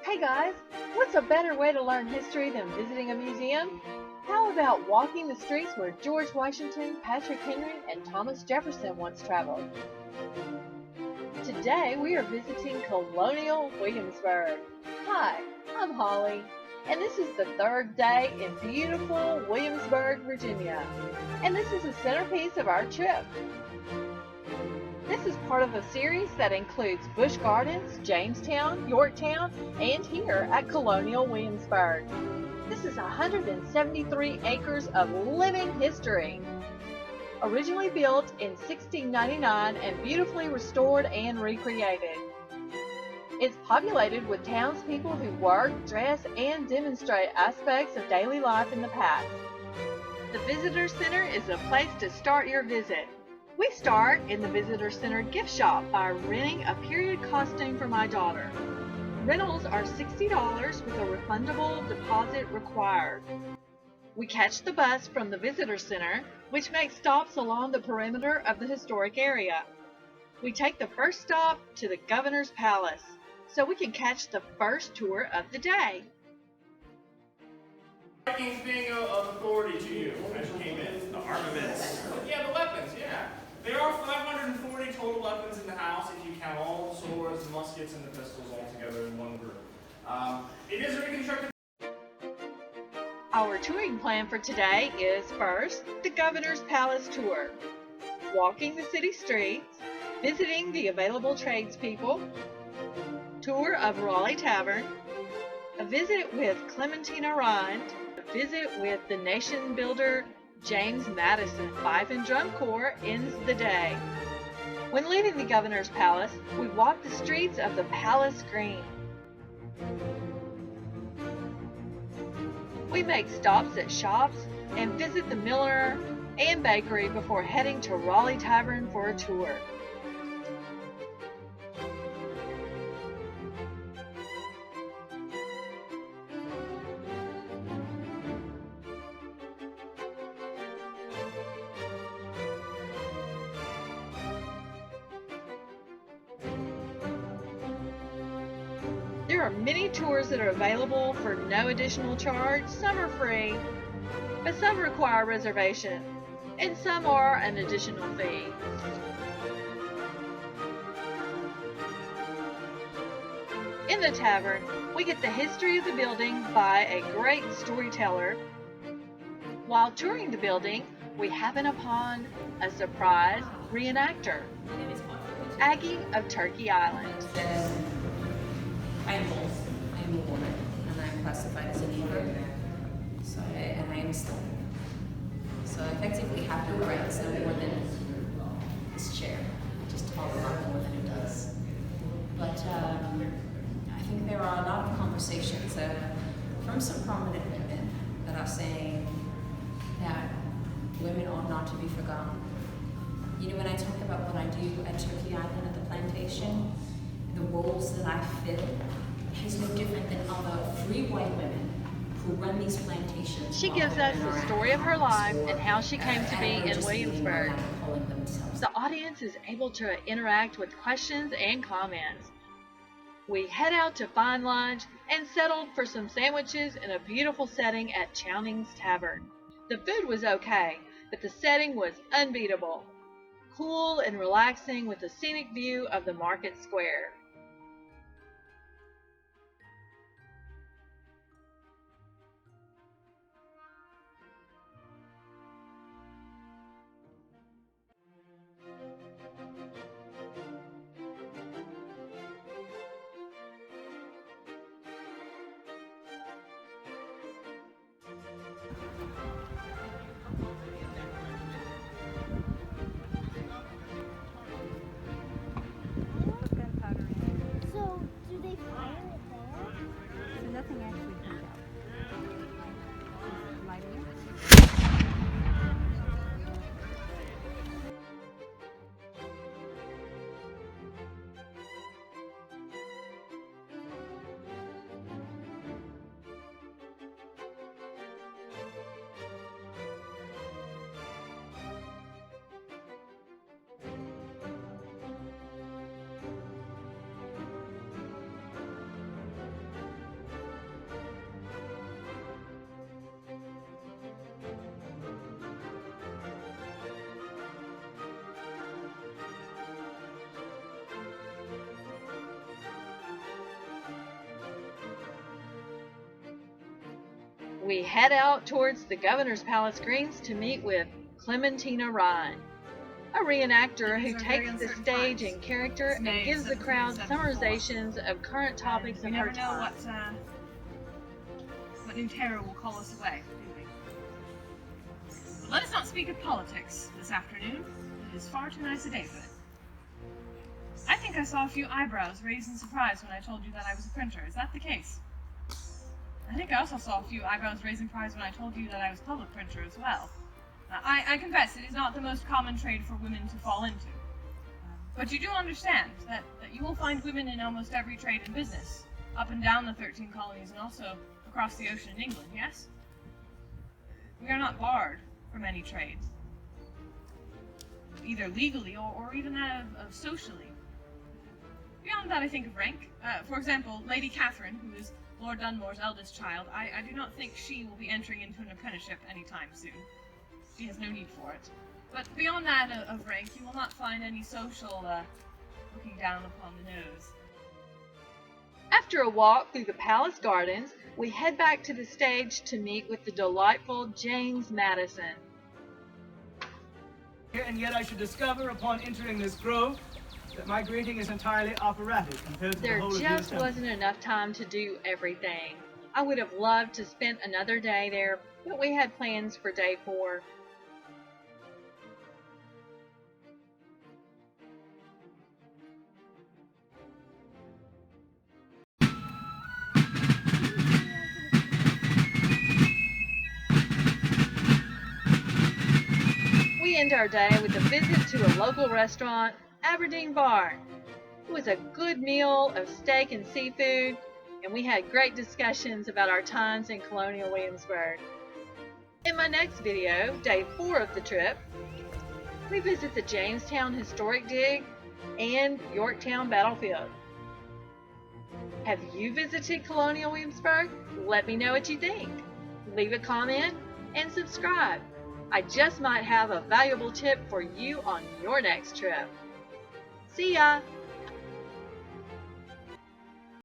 Hey guys, what's a better way to learn history than visiting a museum? How about walking the streets where George Washington, Patrick Henry, and Thomas Jefferson once traveled? Today we are visiting Colonial Williamsburg. Hi, I'm Holly, and this is the third day in beautiful Williamsburg, Virginia. And this is the centerpiece of our trip. This is part of a series that includes Busch Gardens, Jamestown, Yorktown, and here at Colonial Williamsburg. This is 173 acres of living history. Originally built in 1699 and beautifully restored and recreated. It's populated with townspeople who work, dress, and demonstrate aspects of daily life in the past. The Visitor Center is a place to start your visit. We start in the Visitor Center gift shop by renting a period costume for my daughter. Rentals are $60 with a refundable deposit required. We catch the bus from the Visitor Center, which makes stops along the perimeter of the historic area. We take the first stop to the Governor's Palace, so we can catch the first tour of the day. Vikings being of authority to you as you came in? The armaments. Yeah, the weapons, yeah. There are 540 total weapons in the house if you count all the swords, the muskets, and the pistols all together in one group. It is a reconstructed. Our touring plan for today is first, the Governor's Palace tour, walking the city streets, visiting the available tradespeople, tour of Raleigh Tavern, a visit with Clementina Ride, a visit with the nation builder James Madison. Fife and Drum Corps ends the day. When leaving the Governor's Palace, we walk the streets of the Palace Green. We make stops at shops and visit the milliner and bakery before heading to Raleigh Tavern for a tour. There are many tours that are available for no additional charge. Some are free, but some require a reservation, and some are an additional fee. In the tavern, we get the history of the building by a great storyteller. While touring the building, we happen upon a surprise reenactor, Aggie of Turkey Island. I am both. I am a woman, and I am classified as a neighbor. And I am still. So I effectively have no rights, no more than this chair. I just talk a lot more than it does. But I think there are a lot of conversations from some prominent women that are saying that women ought not to be forgotten. You know, when I talk about what I do at Turkey Island at the plantation, the roles that I fill is no different than other free white women who run these plantations. She gives us the story of her life and how she came to be in Williamsburg. The audience is able to interact with questions and comments. We head out to find lunch and settled for some sandwiches in a beautiful setting at Chowning's Tavern. The food was okay, but the setting was unbeatable. Cool and relaxing with a scenic view of the market square. we head out towards the Governor's Palace Greens to meet with Clementina Ride, a reenactor who takes the stage in character and gives the crowd summarizations of current topics of her time. We never know what new terror will call us away, do we? But let us not speak of politics this afternoon. It is far too nice a day for it. I think I saw a few eyebrows raised in surprise when I told you that I was a printer. Is that the case? I think I also saw a few eyebrows raised in surprise when I told you that I was public printer as well. I confess it is not the most common trade for women to fall into. But you do understand that you will find women in almost every trade and business, up and down the 13 colonies and also across the ocean in England, yes? We are not barred from any trade, either legally or even that of socially. Beyond that, I think of rank. For example, Lady Catherine, who is Lord Dunmore's eldest child, I do not think she will be entering into an apprenticeship anytime soon. She has no need for it. But beyond that of rank, you will not find any social looking down upon the nose. After a walk through the palace gardens, we head back to the stage to meet with the delightful James Madison. And yet I should discover upon entering this grove that my greeting is entirely operatic compared to There the whole of just the wasn't enough time to do everything. I would have loved to spend another day there, but we had plans for day 4. We end our day with a visit to a local restaurant, Aberdeen Bar. It was a good meal of steak and seafood, and we had great discussions about our times in Colonial Williamsburg. In my next video, day 4 of the trip, we visit the Jamestown Historic Dig and Yorktown Battlefield. Have you visited Colonial Williamsburg? Let me know what you think. Leave a comment and subscribe. I just might have a valuable tip for you on your next trip. See ya!